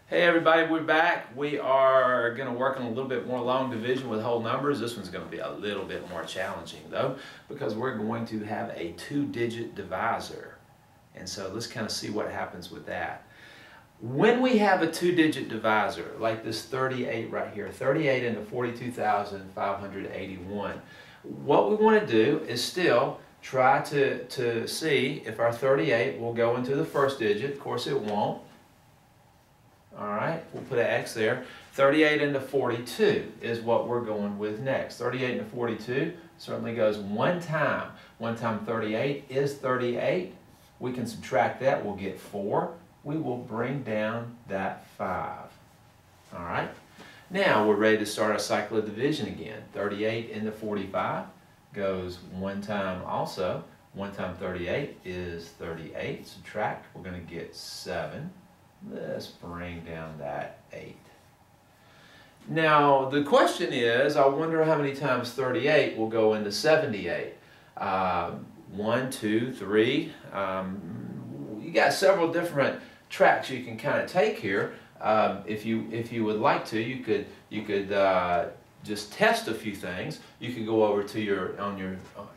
Hey everybody, we're back. We are going to work on a little bit more long division with whole numbers. This one's going to be a little bit more challenging though, because we're going to have a two-digit divisor. And so let's kind of see what happens with that. When we have a two-digit divisor, like this 38 right here, 38 into 42,581, what we want to do is still try to see if our 38 will go into the first digit. Of course it won't. All right, we'll put an X there. 38 into 42 is what we're going with next. 38 into 42 certainly goes one time. 1 times 38 is 38. We can subtract that, we'll get 4. We will bring down that 5. All right, now we're ready to start our cycle of division again. 38 into 45 goes one time also. 1 times 38 is 38. Subtract, we're going to get 7. Let's bring down that 8. Now the question is, I wonder how many times 38 will go into 78. 1, 2, 3. You got several different tracks you can kind of take here. If you would like to, you could just test a few things. You could go over to your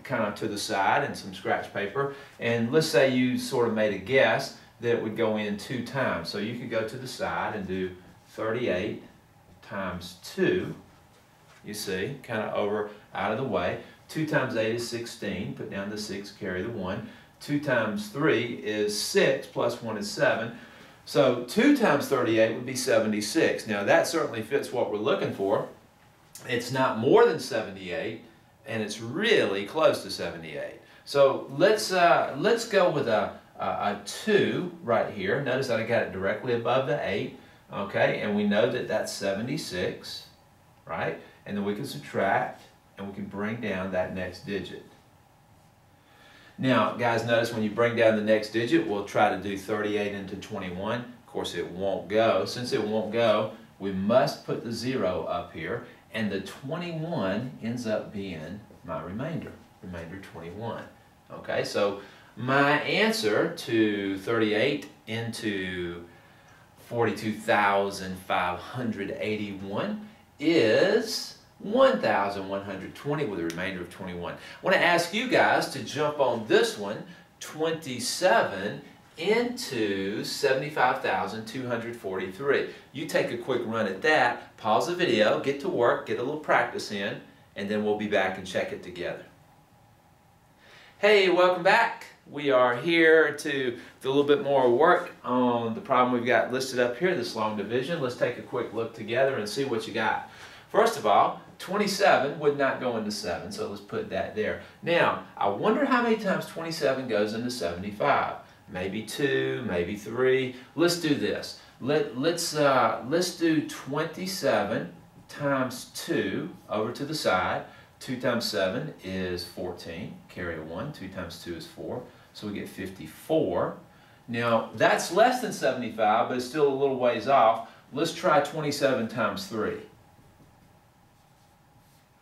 kind of to the side and some scratch paper, and let's say you sort of made a guess that it would go in 2 times. So you could go to the side and do 38 times 2, you see, kind of over out of the way. 2 times 8 is 16, put down the 6, carry the 1. 2 times 3 is 6, plus 1 is 7. So 2 times 38 would be 76. Now that certainly fits what we're looking for. It's not more than 78, and it's really close to 78. So let's go with a 2 right here. Notice that I got it directly above the 8, okay, and we know that that's 76, right? And then we can subtract, and we can bring down that next digit. Now, guys, notice when you bring down the next digit, we'll try to do 38 into 21. Of course, it won't go. Since it won't go, we must put the 0 up here, and the 21 ends up being my remainder 21. Okay, so my answer to 38 into 42,581 is 1,120 with a remainder of 21. I want to ask you guys to jump on this one, 27 into 75,243. You take a quick run at that, pause the video, get to work, get a little practice in, and then we'll be back and check it together. Hey, welcome back. We are here to do a little bit more work on the problem we've got listed up here, this long division. Let's take a quick look together and see what you got. First of all, 27 would not go into 7, so let's put that there. Now, I wonder how many times 27 goes into 75. Maybe 2, maybe 3. Let's do this. Let's do 27 times 2 over to the side. 2 times 7 is 14. Carry a 1. 2 times 2 is 4. So we get 54. Now, that's less than 75, but it's still a little ways off. Let's try 27 times 3.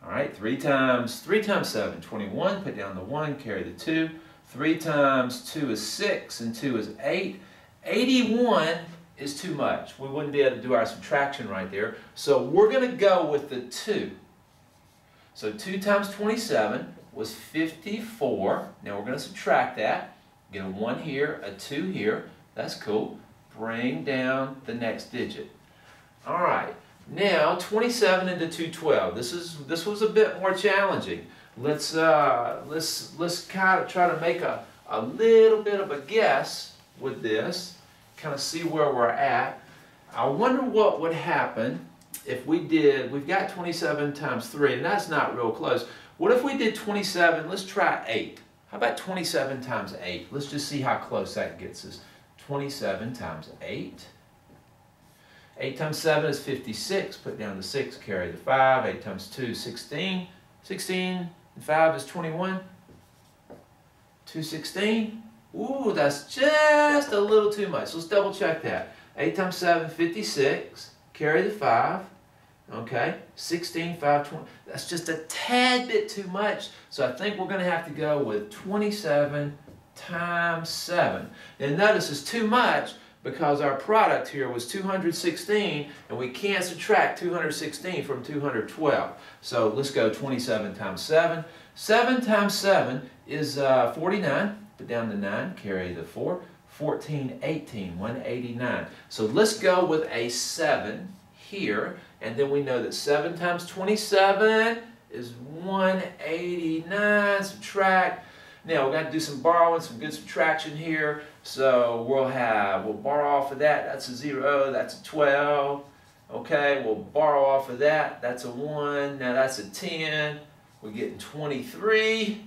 All right, 3 times 7, 21. Put down the 1, carry the 2. 3 times 2 is 6, and 2 is 8. 81 is too much. We wouldn't be able to do our subtraction right there. So we're going to go with the 2. So 2 times 27 was 54. Now we're going to subtract that. Get a 1 here, a 2 here. That's cool. Bring down the next digit. All right. Now 27 into 212. This was a bit more challenging. Let's kind of try to make a little bit of a guess with this. Kind of see where we're at. I wonder what would happen if we've got 27 times 3, and that's not real close. What if we did 27, let's try 8. How about 27 times 8? Let's just see how close that gets us. 27 times 8. 8 times 7 is 56. Put down the 6, carry the 5. 8 times 2 is 16. 16 and 5 is 21. 216. Ooh, that's just a little too much. Let's double check that. 8 times 7, 56. Carry the 5. Okay, 16, 5, 20. That's just a tad bit too much. So I think we're going to have to go with 27 times 7. And notice it's too much, because our product here was 216 and we can't subtract 216 from 212. So let's go 27 times 7. 7 times 7 is 49. Put down the 9, carry the 4. 14, 18, 189. So let's go with a 7 here, and then we know that 7 times 27 is 189. Subtract. Now we're going to do some borrowing, some good subtraction here. So we'll borrow off of that. That's a 0. That's a 12. Okay, we'll borrow off of that. That's a 1. Now that's a 10. We're getting 23.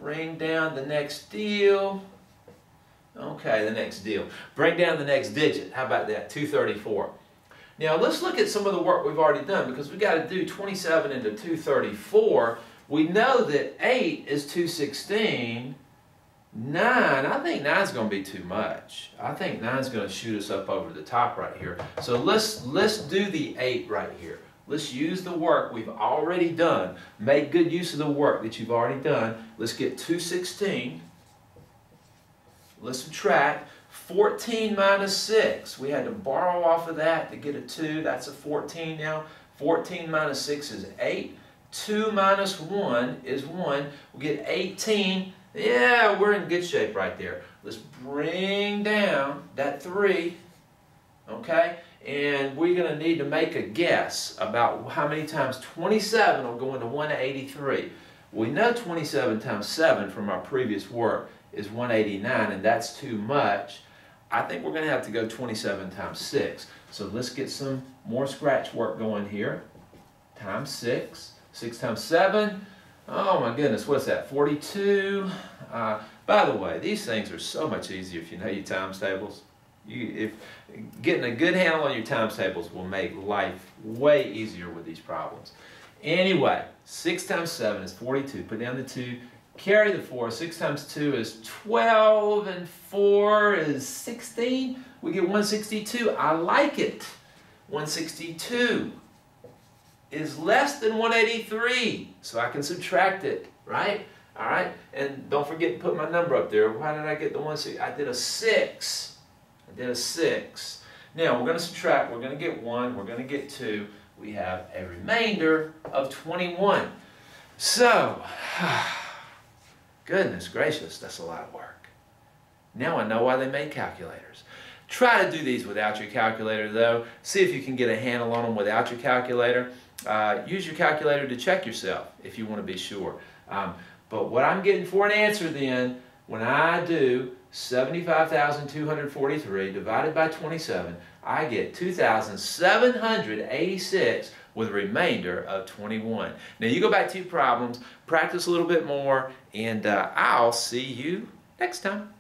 Bring down the next deal. Okay, the next deal. Bring down the next digit. How about that? 234. Now let's look at some of the work we've already done, because we've got to do 27 into 234. We know that 8 is 216. 9, I think 9 is going to be too much. I think 9 is going to shoot us up over the top right here. So let's do the 8 right here. Let's use the work we've already done. Make good use of the work that you've already done. Let's get 216. Let's subtract 14 minus 6. We had to borrow off of that to get a 2. That's a 14 now. 14 minus 6 is 8. 2 minus 1 is 1. We'll get 18. Yeah, we're in good shape right there. Let's bring down that 3. Okay? And we're going to need to make a guess about how many times 27 will go into 183. We know 27 times 7 from our previous work is 189, and that's too much. I think we're going to have to go 27 times 6. So let's get some more scratch work going here. Times 6. 6 times 7. Oh my goodness, what's that? 42. By the way, these things are so much easier if you know your times tables. Getting a good handle on your times tables will make life way easier with these problems. Anyway, 6 times 7 is 42. Put down the 2. Carry the 4. 6 times 2 is 12, and 4 is 16. We get 162. I like it. 162 is less than 183, so I can subtract it, right? All right, and don't forget to put my number up there. Why did I get the 160? I did a 6. I did a 6. Now, we're going to subtract. We're going to get 1. We're going to get 2. We have a remainder of 21. So, goodness gracious, that's a lot of work. Now I know why they made calculators. Try to do these without your calculator, though. See if you can get a handle on them without your calculator. Use your calculator to check yourself if you want to be sure. But what I'm getting for an answer then, when I do 75,243 divided by 27, I get 2,786 with a remainder of 21. Now you go back to your problems, practice a little bit more, and I'll see you next time.